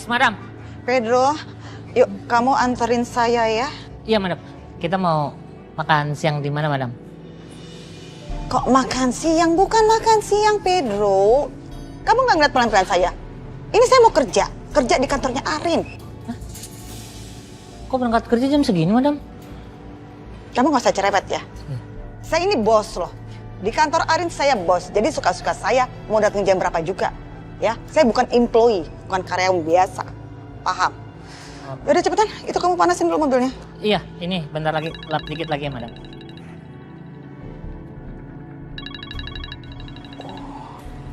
Yes, madam. Pedro, yuk kamu anterin saya ya. Iya, madam. Kita mau makan siang di mana, madam? Kok makan siang? Bukan makan siang, Pedro. Kamu nggak ngeliat penampilan saya? Ini saya mau kerja di kantornya Arin. Kok berangkat kerja jam segini, madam? Kamu nggak usah cerewet ya. Saya ini bos loh. Di kantor Arin saya bos, jadi suka-suka saya mau datang jam berapa juga. Ya, saya bukan employee, bukan karyawan biasa. Paham? Yaudah cepetan, itu kamu panasin dulu mobilnya. Iya, ini bentar lagi, lap dikit lagi ya, madam.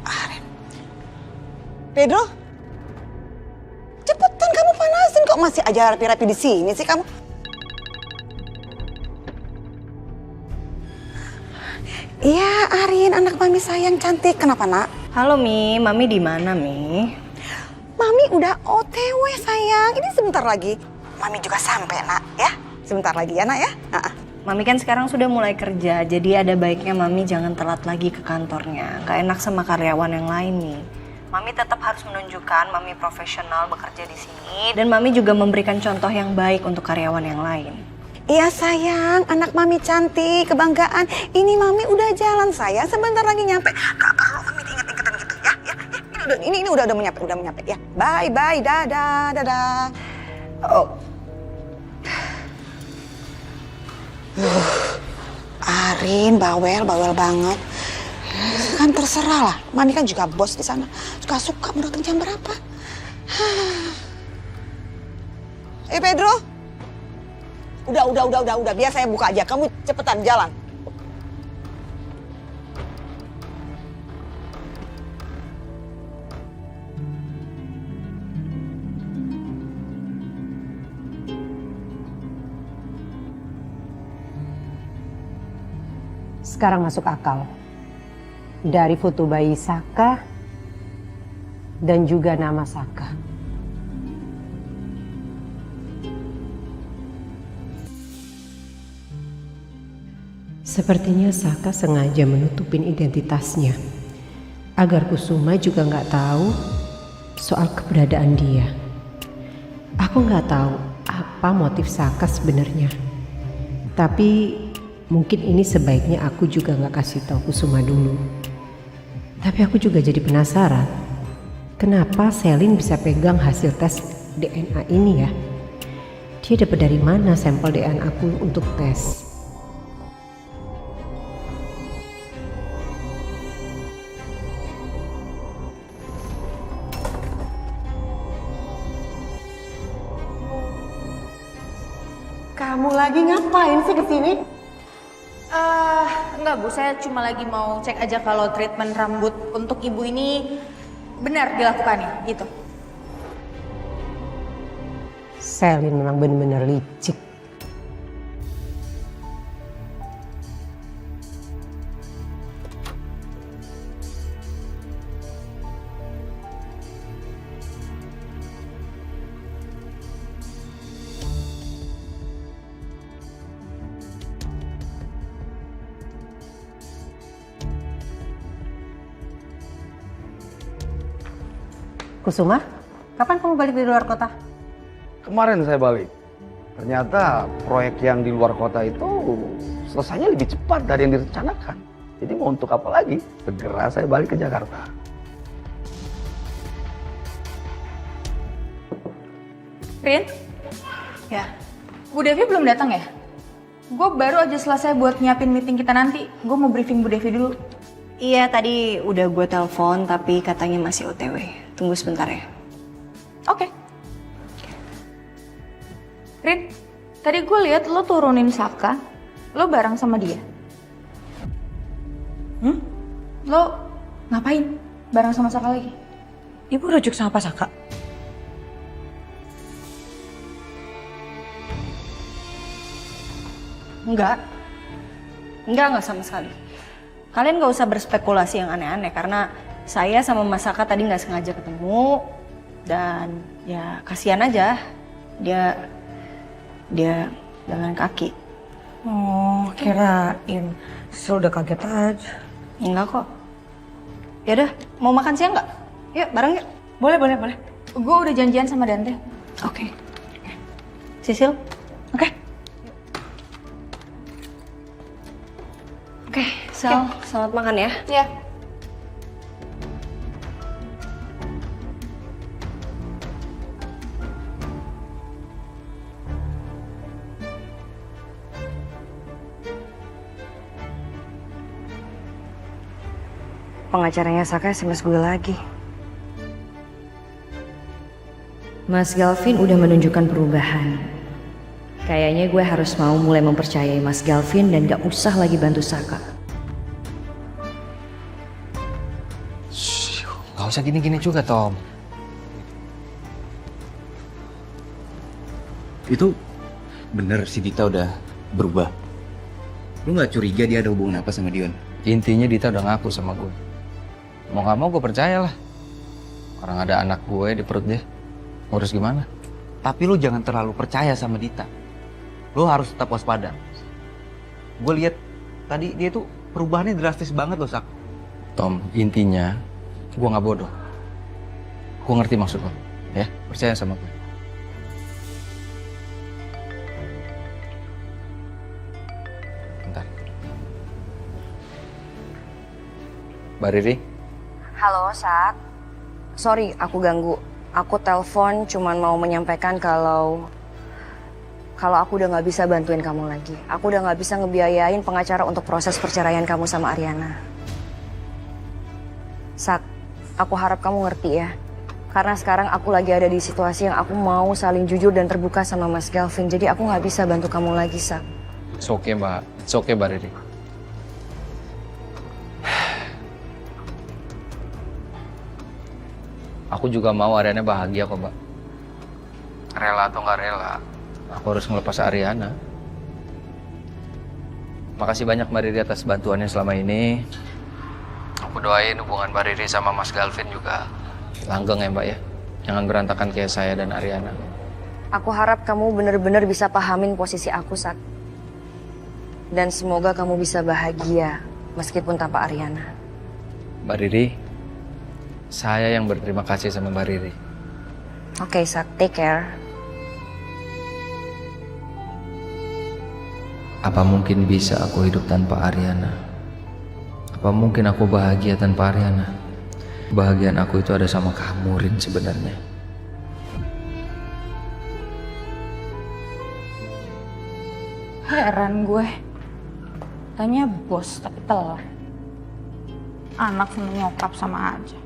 Arin. Pedro, cepetan kamu panasin, kok masih aja rapi-rapi di sini sih kamu? Iya, Arin, anak mami sayang cantik. Kenapa, Nak? Halo Mi, Mami di mana Mi? Mami udah OTW sayang. Ini sebentar lagi. Mami juga sampai, Nak, ya. Sebentar lagi ya, Nak ya. Mami kan sekarang sudah mulai kerja, jadi ada baiknya Mami jangan telat lagi ke kantornya. Gak enak sama karyawan yang lain nih. Mami tetap harus menunjukkan Mami profesional bekerja di sini dan Mami juga memberikan contoh yang baik untuk karyawan yang lain. Iya sayang, anak mami cantik, kebanggaan. Ini mami udah jalan sayang, sebentar lagi nyampe. Gak perlu mami diinget-ingetin gitu ya, ya. Ini udah mau nyampe ya. Bye, dadah. Oh. Arin, bawel banget. Kan terserah lah, mami kan juga bos di sana. Suka-suka mau datang jam berapa. Pedro. Udah. Biar saya buka aja. Kamu cepetan jalan. Sekarang masuk akal. Dari foto bayi Saka dan juga nama Saka. Sepertinya Saka sengaja menutupin identitasnya agar Kusuma juga nggak tahu soal keberadaan dia. Aku nggak tahu apa motif Saka sebenarnya. Tapi mungkin ini sebaiknya aku juga nggak kasih tahu Kusuma dulu. Tapi aku juga jadi penasaran, kenapa Selin bisa pegang hasil tes DNA ini ya? Dia dapat dari mana sampel DNA aku untuk tes? Kamu lagi ngapain sih kesini? Enggak Bu, saya cuma lagi mau cek aja kalau treatment rambut untuk ibu ini benar dilakukannya, gitu. Selin memang benar-benar licik. Kusuma, kapan kamu balik dari luar kota? Kemarin saya balik. Ternyata proyek yang di luar kota itu selesainya lebih cepat dari yang direncanakan. Jadi mau untuk apa lagi? Segera saya balik ke Jakarta. Rin? Ya. Bu Devi belum datang ya? Gue baru aja selesai buat nyiapin meeting kita nanti. Gue mau briefing Bu Devi dulu. Iya tadi udah gue telepon tapi katanya masih OTW. Tunggu sebentar ya. Oke. Rin, tadi gue lihat lo turunin Saka, lo bareng sama dia. Lo ngapain bareng sama Saka lagi? Ibu rujuk sama Pak Saka? Enggak sama sekali. Kalian gak usah berspekulasi yang aneh-aneh karena saya sama Mas Saka tadi nggak sengaja ketemu dan ya kasihan aja dia jalan kaki. Oh, kirain. Saya udah kaget aja. Enggak kok. Yaudah, mau makan siang nggak? Yuk, bareng yuk. Boleh. Gue udah janjian sama Dante. Oke. Sisil? Oke. Oke, Sal, selamat makan ya. Iya. Pengacaranya Saka SMS gue lagi. Mas Galvin udah menunjukkan perubahan. Kayaknya gue harus mau mulai mempercayai Mas Galvin dan gak usah lagi bantu Saka. Gak usah gini-gini juga, Tom. Itu bener si Dita udah berubah. Lu gak curiga dia ada hubungan apa sama Dion? Intinya Dita udah ngaku sama gue. Mau gak mau gue percayalah. Orang ada anak gue di perut dia. Harus gimana? Tapi lu jangan terlalu percaya sama Dita. Lu harus tetap waspada. Gue lihat tadi dia tuh perubahannya drastis banget loh, Sak. Tom, intinya gue gak bodoh. Gue ngerti maksud lo. Ya, percaya sama gue. Bentar. Mbak Riri? Halo, Sak. Sorry, aku ganggu. Aku telepon cuman mau menyampaikan kalau aku udah nggak bisa bantuin kamu lagi. Aku udah nggak bisa ngebiayain pengacara untuk proses perceraian kamu sama Ariana. Sak, aku harap kamu ngerti ya. Karena sekarang aku lagi ada di situasi yang aku mau saling jujur dan terbuka sama Mas Galvin. Jadi aku nggak bisa bantu kamu lagi, Sak. It's okay, Mbak. It's okay, Mbak Riri. Aku juga mau Ariana bahagia kok, Mbak. Rela atau nggak rela, aku harus ngelepas Ariana. Makasih banyak Mbak Riri atas bantuannya selama ini. Aku doain hubungan Mbak Riri sama Mas Galvin juga langgeng ya, Mbak ya. Jangan berantakan kayak saya dan Ariana. Aku harap kamu benar-benar bisa pahamin posisi aku, Sak. Dan semoga kamu bisa bahagia meskipun tanpa Ariana. Mbak Riri, saya yang berterima kasih sama Mbak Riri. Oke, Sak, take care. Apa mungkin bisa aku hidup tanpa Ariana? Apa mungkin aku bahagia tanpa Ariana? Kebahagiaan aku itu ada sama kamu, Rin, sebenarnya. Heran gue. Tanya bos tapi telat. Anak sama nyokap sama aja.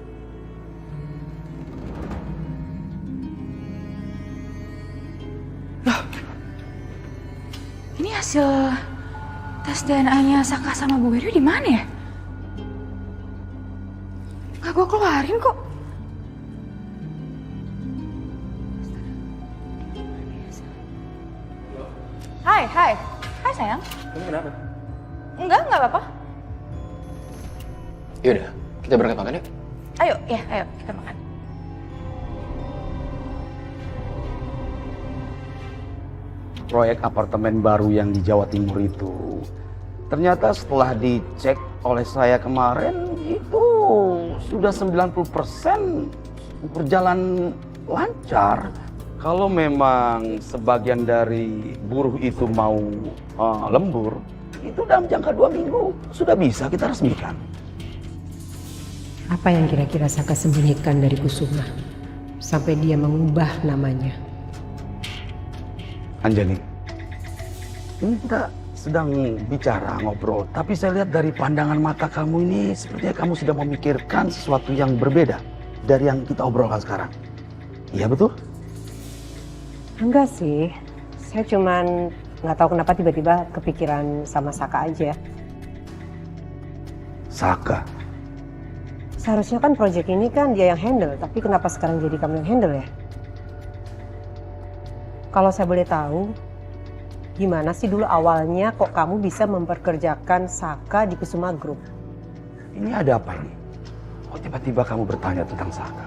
Loh. Ini hasil tes DNA-nya Saka sama Bu Wery di mana ya? Gak gue keluarin kok. Hai, hai. Hai sayang. Kamu kenapa? Enggak apa-apa. Yaudah, kita berangkat makan yuk. Ayo, ya, ayo kita makan. Proyek apartemen baru yang di Jawa Timur itu, ternyata setelah dicek oleh saya kemarin itu sudah 90% berjalan lancar. Kalau memang sebagian dari buruh itu mau lembur, itu dalam jangka 2 minggu sudah bisa kita resmikan. Apa yang kira-kira Saka sembunyikan dari Kusuma sampai dia mengubah namanya? Anjani, ini kita sedang bicara, ngobrol, tapi saya lihat dari pandangan mata kamu ini sepertinya kamu sudah memikirkan sesuatu yang berbeda dari yang kita obrolkan sekarang. Iya betul? Enggak sih, saya cuman nggak tahu kenapa tiba-tiba kepikiran sama Saka aja. Saka? Seharusnya kan proyek ini kan dia yang handle, tapi kenapa sekarang jadi kamu yang handle ya? Kalau saya boleh tahu, gimana sih dulu awalnya kok kamu bisa memperkerjakan Saka di Kusuma Group? Ini ada apa ini? Kok tiba-tiba kamu bertanya tentang Saka?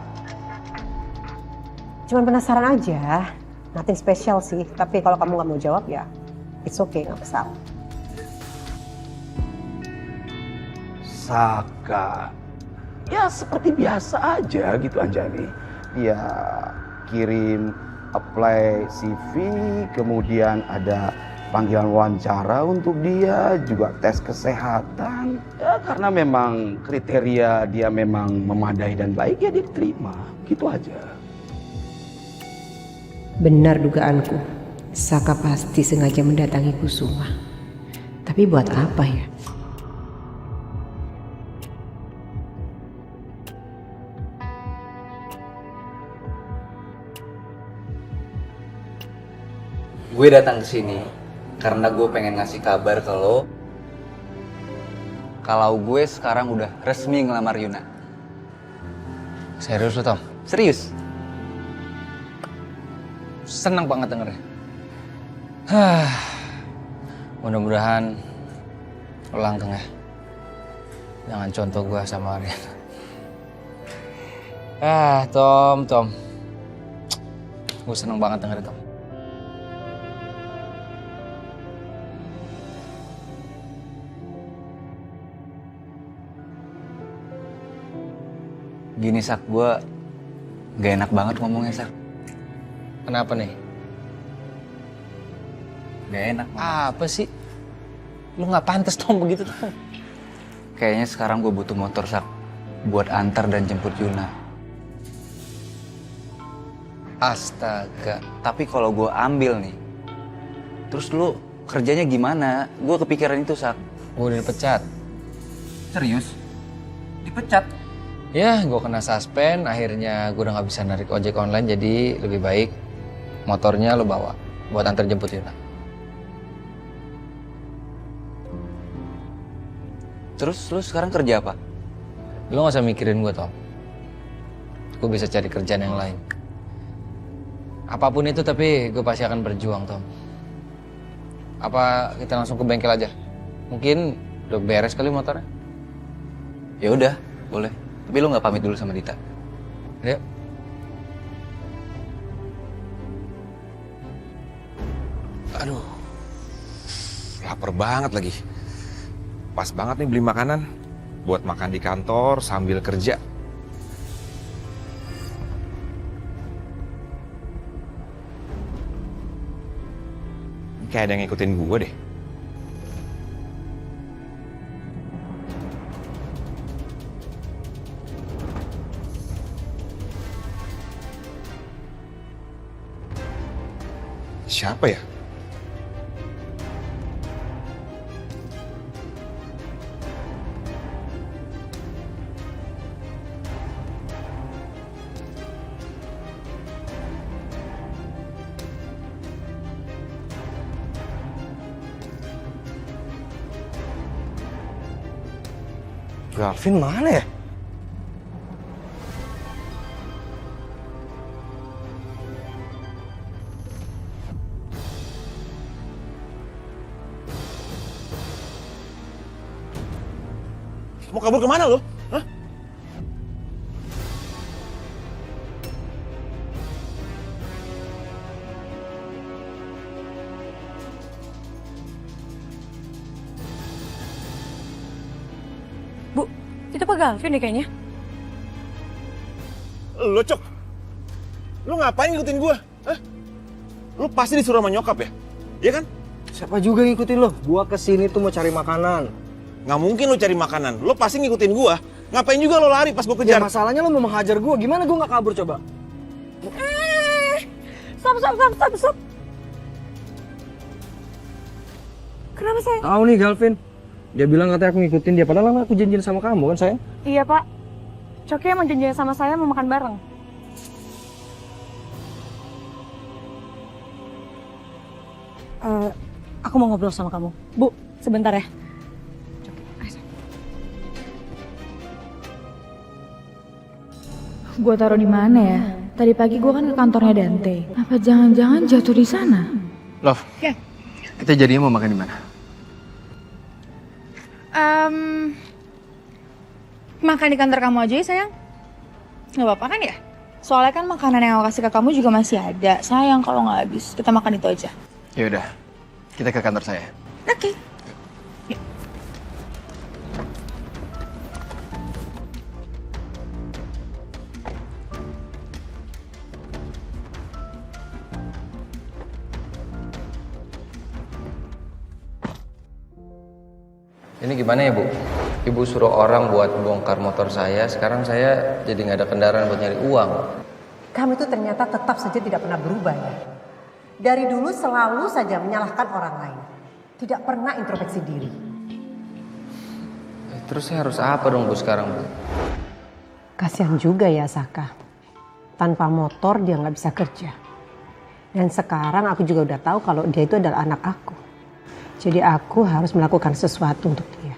Cuman penasaran aja, nothing spesial sih. Tapi kalau kamu nggak mau jawab ya, it's okay, nggak masalah. Saka? Ya seperti biasa aja gitu Anjani. dia kirim apply CV, kemudian ada panggilan wawancara untuk dia, juga tes kesehatan. Ya karena memang kriteria dia memang memadai dan baik, ya dia diterima. Gitu aja. Benar dugaanku, Saka pasti sengaja mendatangi Kusuma. Tapi buat apa ya? Gue datang ke sini karena gue pengen ngasih kabar ke lo kalau gue sekarang udah resmi ngelamar Yuna. Serius lo, Tom? Serius? Seneng banget dengernya. Mudah-mudahan lo langgeng ya. Jangan contoh gue sama Aryan. Tom. Gue seneng banget dengernya, Tom. Gini Sak, gue gak enak banget ngomongnya Sak. Kenapa nih? Gak enak. Apa sih? Lu nggak pantas Tom begitu Tom. Kayaknya sekarang gue butuh motor Sak buat antar dan jemput Yuna. Astaga. Tapi kalau gue ambil nih, terus lu kerjanya gimana? Gue kepikiran itu Sak. Gue udah dipecat. Serius? Dipecat? Ya, gue kena suspend. Akhirnya gue udah nggak bisa narik ojek online. Jadi lebih baik motornya lo bawa buat antar jemput Yuna. Terus lu sekarang kerja apa? Lo nggak usah mikirin gue Tom. Gue bisa cari kerjaan yang lain. Apapun itu tapi gue pasti akan berjuang Tom. Apa kita langsung ke bengkel aja? Mungkin udah beres kali motornya. Ya udah, boleh. Tapi lu nggak pamit dulu sama Dita? Yuk. Aduh, lapar banget lagi. Pas banget nih beli makanan buat makan di kantor sambil kerja. Kayak ada yang ngikutin gue deh. Siapa ya? Galvin mana ya? Mau kabur kemana lo? Hah? Bu, itu Pak Galvin deh kayaknya. Lo Cok, lo ngapain ngikutin gua? Hah? Lo pasti disuruh sama nyokap ya? Iya kan? Siapa juga ngikutin lo? Gua kesini tuh mau cari makanan. Nggak mungkin lo cari makanan, lo pasti ngikutin gua. Ngapain juga lo lari pas gua kejar? Ya masalahnya lo mau menghajar gua, gimana gua nggak kabur coba? Stop. Kenapa saya? Tahu nih Galvin, dia bilang katanya aku ngikutin dia, padahal aku janjian sama kamu kan sayang? Iya Pak, Coki emang janjian sama saya mau makan bareng. Aku mau ngobrol sama kamu. Bu, sebentar ya. Gue taruh di mana ya? Tadi pagi gue kan ke kantornya Dante. Apa jangan-jangan jatuh di sana? Love, kita jadinya mau makan di mana? Makan di kantor kamu aja ya sayang. Gak apa-apa kan ya? Soalnya kan makanan yang aku kasih ke kamu juga masih ada. Sayang kalau nggak habis, kita makan itu aja. Ya udah, kita ke kantor saya. Oke. Ini gimana ya, Bu? Ibu suruh orang buat bongkar motor saya, sekarang saya jadi nggak ada kendaraan buat nyari uang. Kamu itu ternyata tetap saja tidak pernah berubah ya. Dari dulu selalu saja menyalahkan orang lain. Tidak pernah introspeksi diri. Terus saya harus apa dong, Bu, sekarang, Bu? Kasihan juga ya Saka. Tanpa motor dia nggak bisa kerja. Dan sekarang aku juga udah tahu kalau dia itu adalah anak aku. Jadi aku harus melakukan sesuatu untuk dia.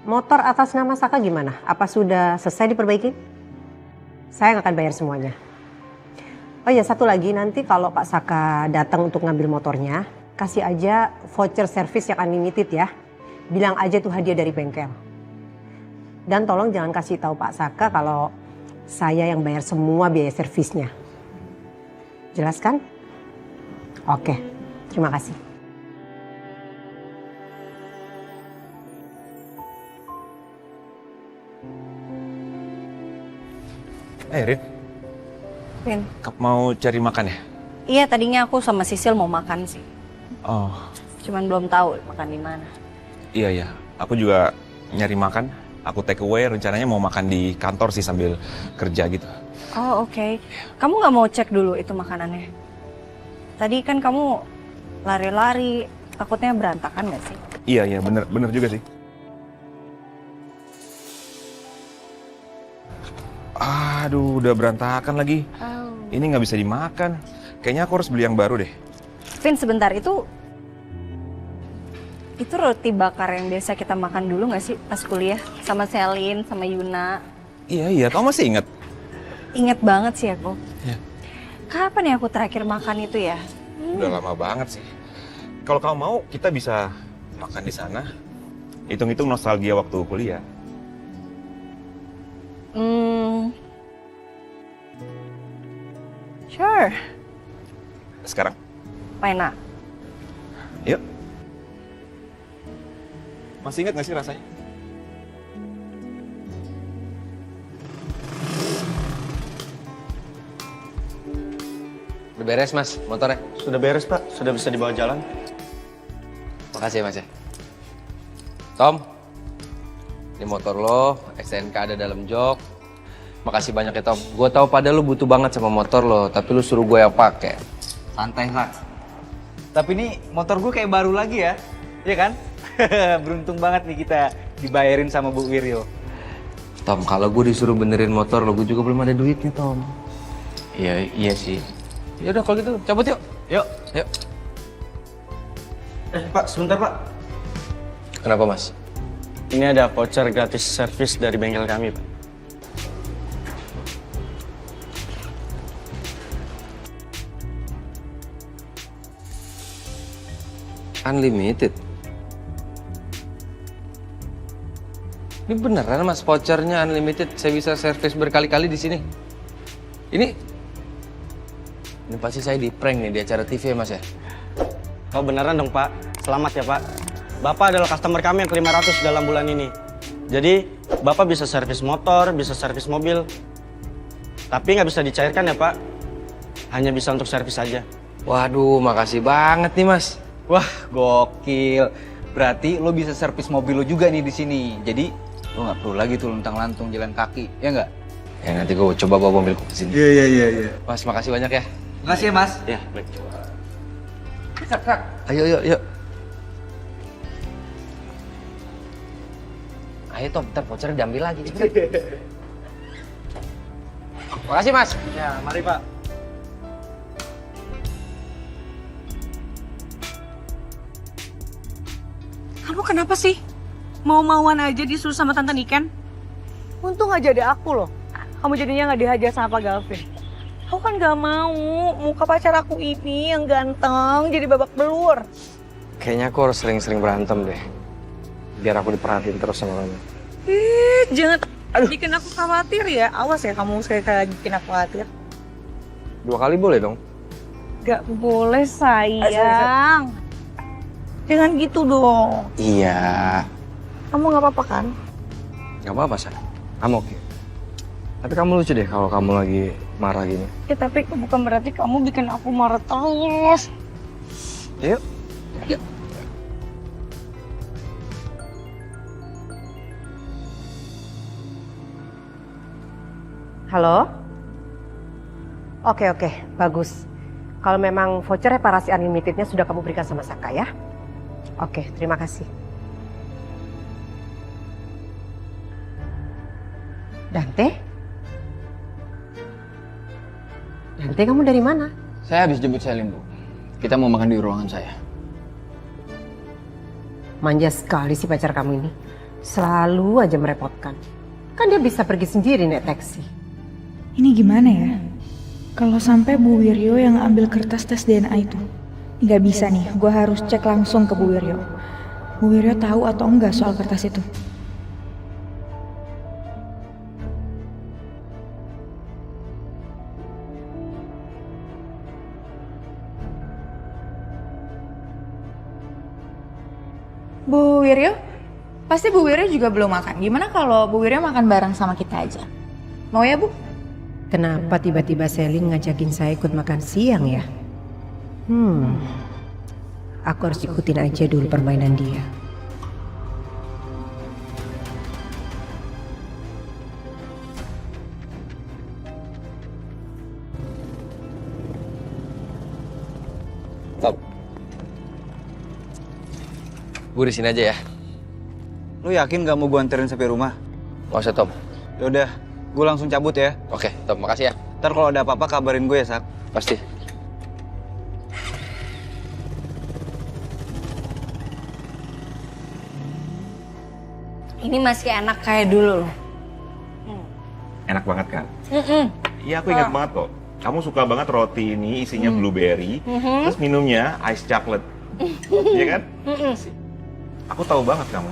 Motor atas nama Saka gimana? Apa sudah selesai diperbaiki? Saya akan bayar semuanya. Oh ya, satu lagi, nanti kalau Pak Saka datang untuk ngambil motornya, kasih aja voucher servis yang unlimited ya. Bilang aja itu hadiah dari bengkel. Dan tolong jangan kasih tahu Pak Saka kalau saya yang bayar semua biaya servisnya. Jelas kan? Oke, terima kasih. Rin, Vin. mau cari makan ya? Iya, tadinya aku sama Sisil mau makan sih. Oh, Cuman belum tahu makan di mana. iya. Aku juga nyari makan. Aku take away, rencananya mau makan di kantor sih sambil kerja gitu. Oh, oke. Kamu nggak mau cek dulu itu makanannya? Tadi kan kamu lari-lari, takutnya berantakan nggak sih? Iya, bener juga sih. Aduh, udah berantakan lagi. Ini nggak bisa dimakan. Kayaknya aku harus beli yang baru deh. Vin, sebentar, itu roti bakar yang biasa kita makan dulu nggak sih pas kuliah? Sama Selin, sama Yuna. Iya, kamu masih inget? Ingat banget sih aku. Iya. Kapan ya aku terakhir makan itu ya? Udah lama banget sih. Kalau kamu mau, kita bisa makan di sana. Hitung-hitung nostalgia waktu kuliah. Sure. Sekarang? Pena. Yuk. Masih ingat gak sih rasanya? Udah beres, Mas, motornya? Sudah beres, Pak. Sudah bisa dibawa jalan. Makasih ya, Mas ya. Tom, ini motor lo, STNK ada dalam jok. Makasih banyak ya, Tom. Gue tahu pada lu butuh banget sama motor lo, tapi lu suruh gue yang pakai. Santai, Pak. Tapi ini motor gue kayak baru lagi ya. Iya kan? Beruntung banget nih kita dibayarin sama Bu Wiryo. Tom, kalau gue disuruh benerin motor lo, gue juga belum ada duitnya, Tom. Iya sih. Ya udah kalau gitu, cabut yuk. Yuk. Pak, sebentar, Pak. Kenapa, Mas? Ini ada voucher gratis servis dari bengkel kami, Pak. Unlimited. Ini beneran, Mas, vouchernya unlimited. Saya bisa servis berkali-kali di sini. Ini pasti saya di prank nih di acara TV ya, Mas ya? Oh, beneran dong, Pak. Selamat ya, Pak. Bapak adalah customer kami yang ke-500 dalam bulan ini. Jadi, Bapak bisa servis motor, bisa servis mobil. Tapi nggak bisa dicairkan ya, Pak. Hanya bisa untuk servis saja. Waduh, makasih banget nih, Mas. Wah, gokil. Berarti lo bisa servis mobil lo juga nih di sini. Jadi lo nggak perlu lagi tuh luntang-lantung jalan kaki, ya nggak? Ya nanti gue coba bawa mobilku ke sini. Iya. Mas, makasih banyak ya. Makasih ya, Mas. Ya, baik. Ayo. Ayo, Tom, ntar vouchernya diambil lagi. Makasih, Mas. Ya, mari, Pak. Kamu kenapa sih? Mau-mauan aja disuruh sama Tante Niken? Untung aja ada aku loh. Kamu jadinya nggak dihajar sama Pak Galvin. Aku kan nggak mau muka pacar aku ini yang ganteng jadi babak belur. Kayaknya aku harus sering-sering berantem deh. Biar aku diperhatiin terus sama kamu. Jangan bikin aku khawatir ya. Awas ya kamu sekali-kali bikin aku khawatir. 2 kali boleh dong? Gak boleh sayang. Jangan gitu dong. Iya. Kamu nggak apa-apa kan? Gak apa-apa, Sa. I'm okay. Tapi kamu lucu deh kalau kamu lagi marah gini. Ya tapi itu bukan berarti kamu bikin aku marah terus. Yuk. Yuk. Halo? Oke, bagus. Kalau memang voucher reparasi unlimitednya sudah kamu berikan sama Saka ya. Oke, terima kasih. Dante? Dante, kamu dari mana? Saya habis jemput Selin, Bu. Kita mau makan di ruangan saya. Manja sekali sih pacar kamu ini. Selalu aja merepotkan. Kan dia bisa pergi sendiri naik taksi. Ini gimana ya? Kalau sampai Bu Wiryo yang ambil kertas tes DNA itu. Nggak bisa nih, gue harus cek langsung ke Bu Wiryo. Bu Wiryo tahu atau enggak soal kertas itu? Bu Wiryo? Pasti Bu Wiryo juga belum makan. Gimana kalau Bu Wiryo makan bareng sama kita aja? Mau ya, Bu? Kenapa tiba-tiba Selin ngajakin saya ikut makan siang ya? Aku harus ikutin aja dulu permainan dia. Tom. Gue di sini aja ya. Lu yakin gak mau gue anterin sampai rumah? Gak usah, Tom. Yaudah, gue langsung cabut ya. Oke, Tom, makasih ya. Ntar kalau ada apa-apa kabarin gue ya, Sak. Pasti. Ini masih enak kayak dulu loh. Enak banget kan? Iya, aku ingat banget kok. Kamu suka banget roti ini isinya blueberry, terus minumnya ice chocolate. Iya kan? Aku tahu banget kamu.